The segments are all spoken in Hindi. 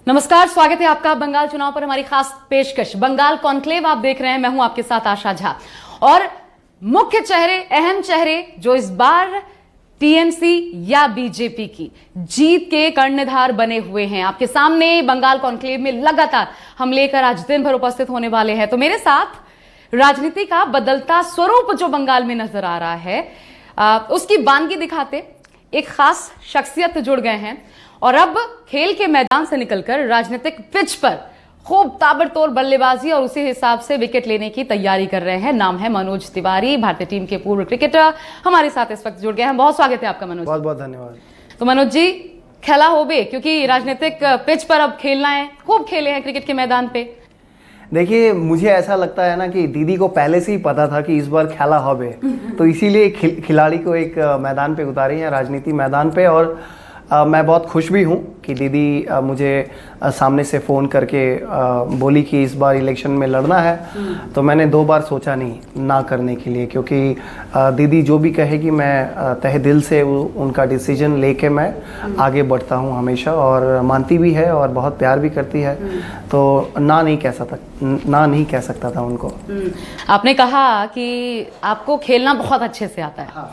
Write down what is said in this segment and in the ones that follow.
नमस्कार, स्वागत है आपका बंगाल चुनाव पर हमारी खास पेशकश बंगाल कॉन्क्लेव आप देख रहे हैं। मैं हूं आपके साथ आशा झा और मुख्य चेहरे, अहम चेहरे जो इस बार टीएमसी या बीजेपी की जीत के कर्णधार बने हुए हैं आपके सामने बंगाल कॉन्क्लेव में लगातार हम लेकर आज दिन भर उपस्थित होने वाले हैं। तो मेरे साथ राजनीति का बदलता स्वरूप जो बंगाल में नजर आ रहा है उसकी बानगी दिखाते एक खास शख्सियत जुड़ गए हैं और अब खेल के मैदान से निकलकर राजनीतिक पिच पर खूब ताबड़तोड़ बल्लेबाजी और उसी हिसाब से विकेट लेने की तैयारी कर रहे हैं। नाम है मनोज तिवारी, भारतीय टीम के पूर्व क्रिकेटर हमारे साथ इस वक्त जुड़ गए हैं। बहुत स्वागत है आपका मनोज। बहुत बहुत धन्यवाद। तो मनोज जी, खेला हो बे, क्योंकि राजनीतिक पिच पर अब खेलना है, खूब खेले हैं क्रिकेट के मैदान पे। देखिए, मुझे ऐसा लगता है ना कि दीदी को पहले से ही पता था कि इस बार खेला होबे, तो इसीलिए खिलाड़ी को एक मैदान पे उतारी है, राजनीति मैदान पे। और मैं बहुत खुश भी हूँ कि दीदी मुझे सामने से फ़ोन करके बोली कि इस बार इलेक्शन में लड़ना है। तो मैंने 2 बार सोचा नहीं ना करने के लिए, क्योंकि दीदी जो भी कहेगी मैं तहे दिल से उनका डिसीजन लेके मैं आगे बढ़ता हूँ हमेशा, और मानती भी है और बहुत प्यार भी करती है। तो ना नहीं कह सकता था उनको। आपने कहा कि आपको खेलना बहुत अच्छे से आता है। हाँ।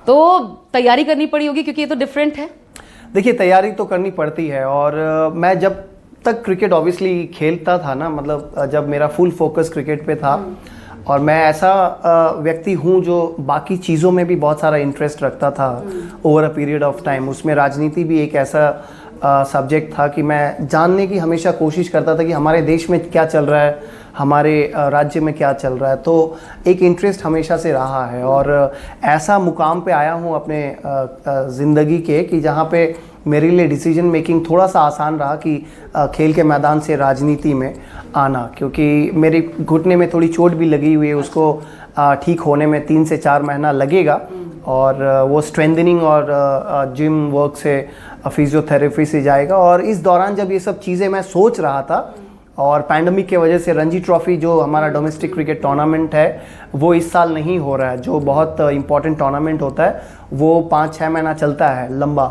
तो तैयारी करनी पड़ी होगी क्योंकि ये तो डिफरेंट है। देखिए, तैयारी तो करनी पड़ती है, और मैं जब तक क्रिकेट ऑब्वियसली खेलता था ना, मतलब जब मेरा फुल फोकस क्रिकेट पे था, और मैं ऐसा व्यक्ति हूँ जो बाकी चीज़ों में भी बहुत सारा इंटरेस्ट रखता था over a period of time. उसमें राजनीति भी एक ऐसा सब्जेक्ट था कि मैं जानने की हमेशा कोशिश करता था कि हमारे देश में क्या चल रहा है, हमारे राज्य में क्या चल रहा है। तो एक इंटरेस्ट हमेशा से रहा है, और ऐसा मुकाम पे आया हूँ अपने ज़िंदगी के कि जहाँ पे मेरे लिए डिसीजन मेकिंग थोड़ा सा आसान रहा कि खेल के मैदान से राजनीति में आना, क्योंकि मेरे घुटने में थोड़ी चोट भी लगी हुई है, उसको ठीक होने में 3 से 4 महीना लगेगा, और वो स्ट्रेंथनिंग और जिम वर्क से फिजियोथेरेपी से जाएगा। और इस दौरान जब ये सब चीज़ें मैं सोच रहा था, और पैंडमिक के वजह से रणजी ट्रॉफी जो हमारा डोमेस्टिक क्रिकेट टूर्नामेंट है वो इस साल नहीं हो रहा है, जो बहुत इंपॉर्टेंट टूर्नामेंट होता है, वो 5-6 महीना चलता है लंबा,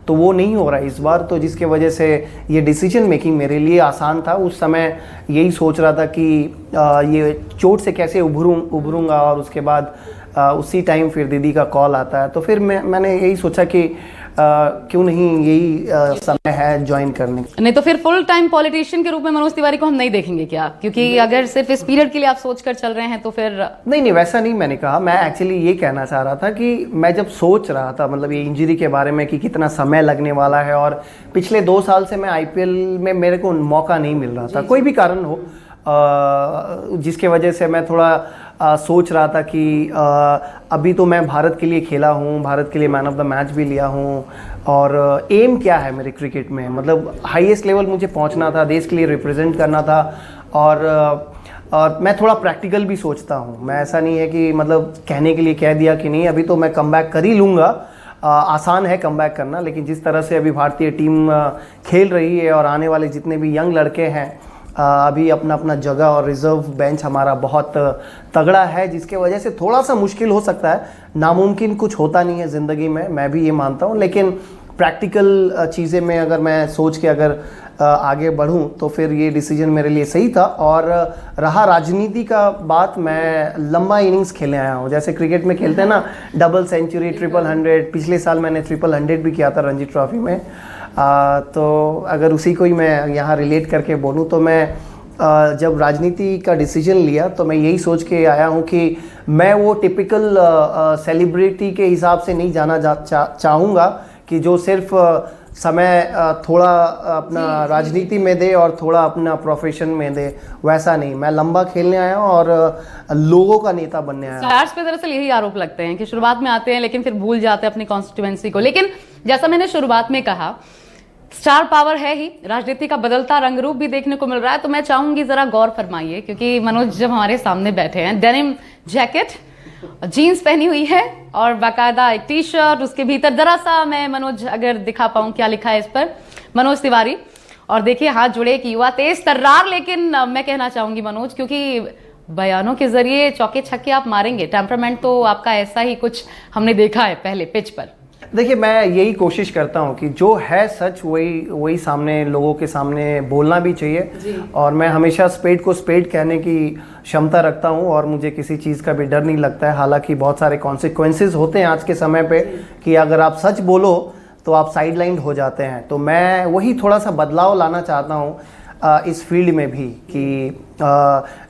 तो वो नहीं हो रहा है इस बार। तो जिसके वजह से ये डिसीजन मेकिंग मेरे लिए आसान था। उस समय यही सोच रहा था कि ये चोट से कैसे उभरूंगा, और उसके बाद उसी टाइम फिर दीदी का कॉल आता है। तो फिर मैंने यही सोचा कि क्यों नहीं यही समय है ज्वाइन करने का। नहीं तो फिर फुल टाइम पॉलिटिशियन के रूप में मनोज तिवारी को हम नहीं देखेंगे क्या? क्योंकि अगर सिर्फ इस पीरियड के लिए आप सोच कर चल रहे हैं तो फिर नहीं, वैसा नहीं मैंने कहा। मैं एक्चुअली ये कहना चाह रहा था कि मैं जब सोच रहा था, मतलब ये इंजरी के बारे में कि कितना समय लगने वाला है, और पिछले 2 साल से मैं आईपीएल में मेरे को मौका नहीं मिल रहा था, कोई भी कारण हो, जिसके वजह से मैं थोड़ा सोच रहा था कि अभी तो मैं भारत के लिए खेला हूँ, भारत के लिए मैन ऑफ द मैच भी लिया हूँ, और एम क्या है मेरे क्रिकेट में, मतलब हाईएस्ट लेवल मुझे पहुँचना था, देश के लिए रिप्रेजेंट करना था। और मैं थोड़ा प्रैक्टिकल भी सोचता हूँ। मैं ऐसा नहीं है कि मतलब कहने के लिए कह दिया कि नहीं अभी तो मैं कमबैक कर ही लूँगा। आसान है कमबैक करना, लेकिन जिस तरह से अभी भारतीय टीम खेल रही है और आने वाले जितने भी यंग लड़के हैं, अभी अपना अपना जगह और रिजर्व बेंच हमारा बहुत तगड़ा है, जिसके वजह से थोड़ा सा मुश्किल हो सकता है। नामुमकिन कुछ होता नहीं है ज़िंदगी में, मैं भी ये मानता हूँ, लेकिन प्रैक्टिकल चीज़ें में अगर मैं सोच के अगर आगे बढ़ूँ तो फिर ये डिसीजन मेरे लिए सही था। और रहा राजनीति का बात, मैं लंबा इनिंग्स खेले आया हूँ। जैसे क्रिकेट में खेलते हैं ना, डबल सेंचुरी, 100, पिछले साल मैंने 100 भी किया था रणजी ट्रॉफी में। तो अगर उसी को ही मैं यहाँ रिलेट करके बोलूँ तो मैं जब राजनीति का डिसीजन लिया तो मैं यही सोच के आया हूँ कि मैं वो टिपिकल सेलिब्रिटी के हिसाब से नहीं जाना चाहूँगा कि जो सिर्फ समय थोड़ा अपना राजनीति में दे और थोड़ा अपना प्रोफेशन में दे, वैसा नहीं। मैं लंबा खेलने आया हूँ और लोगों का नेता बनने आया हूँ। स्टार्स पे दरअसल यही आरोप लगते हैं कि शुरुआत में आते हैं लेकिन फिर भूल जाते हैं अपनी कॉन्स्टिट्यूएंसी को। लेकिन जैसा मैंने शुरुआत में कहा, स्टार पावर है ही, राजनीति का बदलता रंग रूप भी देखने को मिल रहा है। तो मैं चाहूंगी जरा गौर फरमाइए, क्योंकि मनोज जब हमारे सामने बैठे हैं, डेनिम जैकेट, जीन्स पहनी हुई है और बाकायदा एक टी शर्ट, उसके भीतर जरा सा मैं मनोज अगर दिखा पाऊं क्या लिखा है इस पर, मनोज तिवारी। और देखिए हाथ जुड़े एक युवा तेज तर्रार, लेकिन मैं कहना चाहूंगी मनोज, क्योंकि बयानों के जरिए चौके छक्के आप मारेंगे, टेम्परामेंट तो आपका ऐसा ही कुछ हमने देखा है पहले पिच पर। देखिए, मैं यही कोशिश करता हूँ कि जो है सच वही सामने लोगों के सामने बोलना भी चाहिए। और मैं हमेशा स्पेड को स्पेड कहने की क्षमता रखता हूँ और मुझे किसी चीज़ का भी डर नहीं लगता है। हालांकि बहुत सारे कॉन्सिक्वेंसेस होते हैं आज के समय पे कि अगर आप सच बोलो तो आप साइडलाइन हो जाते हैं। तो मैं वही थोड़ा सा बदलाव लाना चाहता हूँ इस फील्ड में भी कि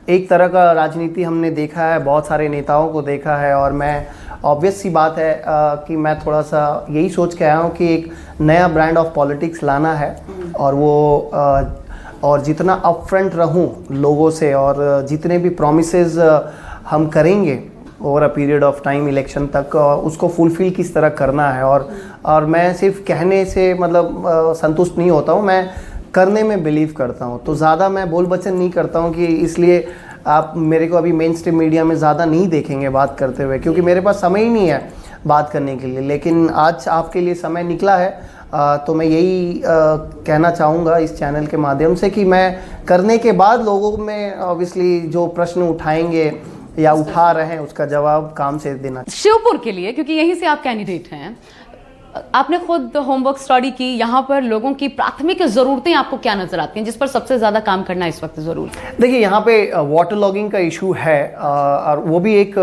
एक तरह का राजनीति हमने देखा है, बहुत सारे नेताओं को देखा है, और मैं ऑब्वियस सी बात है कि मैं थोड़ा सा यही सोच के आया हूँ कि एक नया ब्रांड ऑफ पॉलिटिक्स लाना है। और वो और जितना अपफ्रंट रहूँ लोगों से और जितने भी प्रॉमिसेस हम करेंगे over a period of time election तक, उसको फुलफिल किस तरह करना है। और मैं सिर्फ कहने से मतलब संतुष्ट नहीं होता हूँ, मैं करने में बिलीव करता हूँ। तो ज़्यादा मैं बोल बचन नहीं करता हूँ कि इसलिए आप मेरे को अभी मेन स्ट्रीम मीडिया में ज़्यादा नहीं देखेंगे बात करते हुए, क्योंकि मेरे पास समय ही नहीं है बात करने के लिए। लेकिन आज आपके लिए समय निकला है, तो मैं यही कहना चाहूँगा इस चैनल के माध्यम से कि मैं करने के बाद लोगों में ऑब्वियसली जो प्रश्न उठाएंगे या उठा रहे हैं उसका जवाब काम से देना। शिवपुर के लिए, क्योंकि यहीं से आप कैंडिडेट हैं, आपने खुद होमवर्क स्टडी की, यहाँ पर लोगों की प्राथमिक ज़रूरतें आपको क्या नजर आती हैं जिस पर सबसे ज़्यादा काम करना इस वक्त जरूरी है? देखिए, यहाँ पे वाटर लॉगिंग का इशू है, और वो भी एक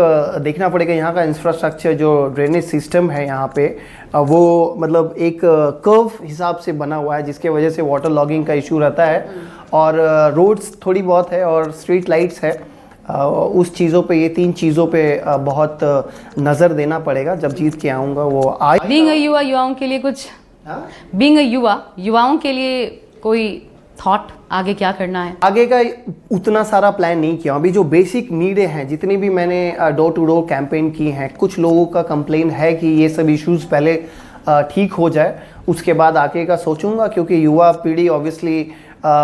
देखना पड़ेगा। यहाँ का इंफ्रास्ट्रक्चर जो ड्रेनेज सिस्टम है यहाँ पे, वो मतलब एक कर्व हिसाब से बना हुआ है, जिसके वजह से वाटर लॉगिंग का इशू रहता है। और रोड्स थोड़ी बहुत है और स्ट्रीट लाइट्स है। उस चीज़ों पे, ये 3 चीज़ों पे बहुत नज़र देना पड़ेगा जब जीत के आऊँगा। वो आज बीइंग अ युवा, युवाओं के लिए कुछ, बीइंग अ युवा, युवाओं के लिए कोई थॉट, आगे क्या करना है? आगे का उतना सारा प्लान नहीं किया अभी। जो बेसिक नीडें हैं, जितनी भी मैंने डोर टू डोर कैंपेन की हैं, कुछ लोगों का कंप्लेन है कि ये सब इश्यूज़ पहले ठीक हो जाए, उसके बाद आगे का सोचूंगा। क्योंकि युवा पीढ़ी ऑब्वियसली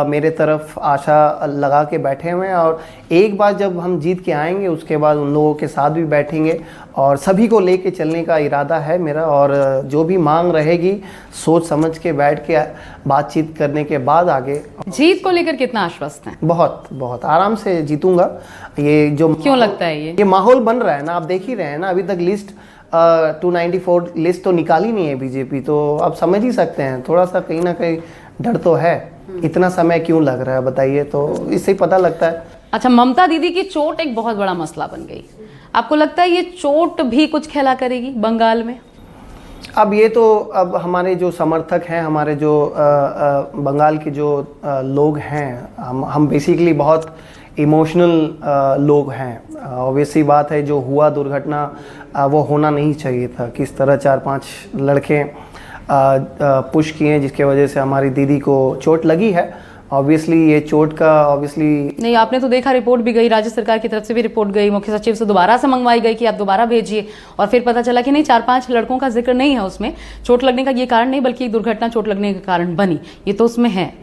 मेरे तरफ आशा लगा के बैठे हुए हैं, और एक बार जब हम जीत के आएंगे उसके बाद उन लोगों के साथ भी बैठेंगे और सभी को लेके चलने का इरादा है मेरा। और जो भी मांग रहेगी सोच समझ के बैठ के बातचीत करने के बाद आगे। जीत को लेकर कितना आश्वस्त हैं? बहुत बहुत आराम से जीतूंगा। ये जो क्यों लगता है ये माहौल बन रहा है ना, आप देख ही रहे हैं ना, अभी तक लिस्ट 294 लिस्ट तो निकाली नहीं है बीजेपी, तो आप समझ ही सकते हैं थोड़ा सा कहीं ना कहीं डर तो है। इतना समय क्यों लग रहा है बताइए, तो इससे ही पता लगता है। अच्छा, ममता दीदी की चोट एक बहुत बड़ा मसला बन गई। आपको लगता है ये चोट भी कुछ खेला करेगी बंगाल में? अब ये तो अब हमारे जो समर्थक हैं, हमारे जो बंगाल के जो लोग हैं, हम बेसिकली बहुत इमोशनल लोग हैं। ऑब्वियसली बात है, जो हुआ दुर्घटना वो होना नहीं चाहिए था। किस तरह 4-5 लड़के पुश किए जिसके वजह से हमारी दीदी को चोट लगी है। ऑब्वियसली ये चोट का नहीं, आपने तो देखा, रिपोर्ट भी गई, राज्य सरकार की तरफ से भी रिपोर्ट गई, मुख्य सचिव से दोबारा से मंगवाई गई कि आप दोबारा भेजिए, और फिर पता चला कि नहीं, 4-5 लड़कों का जिक्र नहीं है उसमें। चोट लगने का ये कारण नहीं, बल्कि दुर्घटना चोट लगने के कारण बनी, ये तो उसमें है।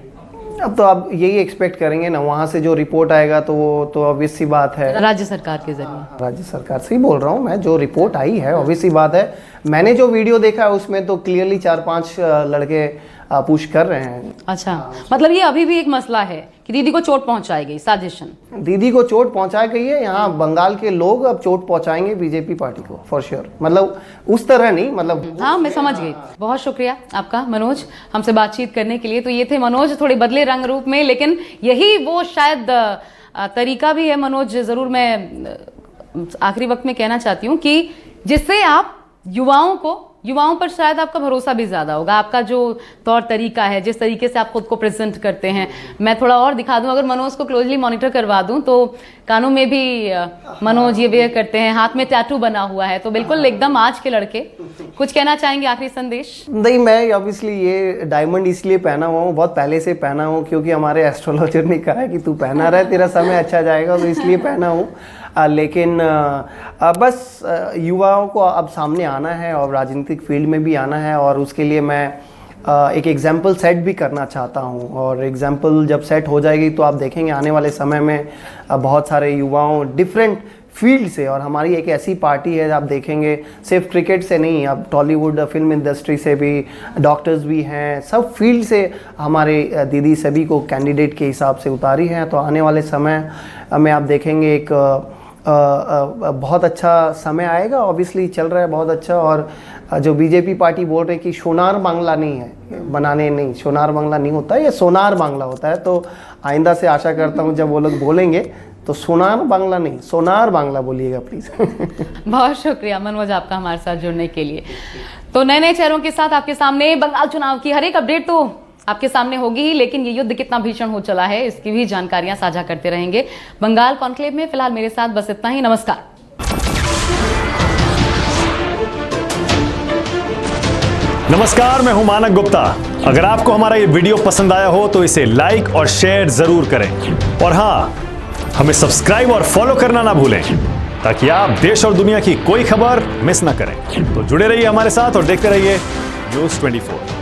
अब तो आप यही एक्सपेक्ट करेंगे ना, वहाँ से जो रिपोर्ट आएगा तो वो तो ऑब्वियस सी बात है, राज्य सरकार के जरिए। राज्य सरकार से ही बोल रहा हूँ मैं, जो रिपोर्ट आई है ऑब्वियस सी बात है। मैंने जो वीडियो देखा है उसमें तो क्लियरली 4-5 लड़के पुश कर रहे हैं। अच्छा, मतलब ये अभी भी एक मसला है कि दीदी को चोट पहुंचाई गई, साजिशन। दीदी को चोट पहुंचाई गई है। यहाँ बंगाल के लोग अब चोट पहुंचाएंगे बीजेपी पार्टी को फॉर श्योर। मतलब उस तरह नहीं, मतलब हाँ, मैं समझ गई। बहुत शुक्रिया आपका मनोज, हमसे बातचीत करने के लिए। तो ये थे मनोज, थोड़े बदले रंग रूप में, लेकिन यही वो शायद तरीका भी है मनोज, जरूर मैं आखिरी वक्त में कहना चाहती हूँ कि जिससे आप युवाओं पर शायद आपका भरोसा भी ज्यादा होगा। आपका जो तौर तरीका है, जिस तरीके से आप खुद को प्रेजेंट करते हैं, मैं थोड़ा और दिखा दूं, अगर मनोज को क्लोजली मॉनिटर करवा दूं तो कानों में भी मनोज ये वेयर करते हैं, हाथ में टैटू बना हुआ है, तो बिल्कुल एकदम आज के लड़के। कुछ कहना चाहेंगे, आखिरी संदेश? नहीं, मैं ऑब्वियसली ये डायमंड इसलिए पहना हुआ हूँ, बहुत पहले से पहना हूँ, क्योंकि हमारे एस्ट्रोलॉजर ने कहा है कि तू पहना रहे, तेरा समय अच्छा जाएगा, तो इसलिए पहना हूँ। लेकिन बस युवाओं को अब सामने आना है और राजनीतिक फील्ड में भी आना है, और उसके लिए मैं एक एग्जाम्पल सेट भी करना चाहता हूँ। और एग्जाम्पल जब सेट हो जाएगी तो आप देखेंगे आने वाले समय में बहुत सारे युवाओं डिफरेंट फील्ड से, और हमारी एक ऐसी पार्टी है आप देखेंगे सिर्फ क्रिकेट से नहीं, अब टॉलीवुड फिल्म इंडस्ट्री से भी, डॉक्टर्स भी हैं, सब फील्ड से हमारे दीदी सभी को कैंडिडेट के हिसाब से उतारी हैं। तो आने वाले समय में आप देखेंगे एक बहुत अच्छा समय आएगा। ऑब्वियसली चल रहा है बहुत अच्छा, और जो बीजेपी पार्टी बोल रहे हैं कि सोनार बांग्ला नहीं है, बनाने नहीं, सोनार बांग्ला नहीं होता है, ये सोनार बांग्ला होता है। तो आइंदा से आशा करता हूँ जब वो लोग बोलेंगे तो सोनार बांग्ला नहीं, सोनार बांग्ला बोलिएगा प्लीज़। बहुत शुक्रिया मनोज आपका हमारे साथ जुड़ने के लिए। तो नए नए चेहरों के साथ आपके सामने बंगाल चुनाव की हर एक अपडेट तो आपके सामने होगी ही, लेकिन ये युद्ध कितना भीषण हो चला है इसकी भी जानकारियां साझा करते रहेंगे बंगाल कॉन्क्लेव में। फिलहाल मेरे साथ बस इतना ही, नमस्कार। नमस्कार, मैं हूं मानक गुप्ता। अगर आपको हमारा ये वीडियो पसंद आया हो तो इसे लाइक और शेयर जरूर करें, और हां, हमें सब्सक्राइब और फॉलो करना ना भूलें ताकि आप देश और दुनिया की कोई खबर मिस ना करें। तो जुड़े रहिए हमारे साथ और देखते रहिए News 24।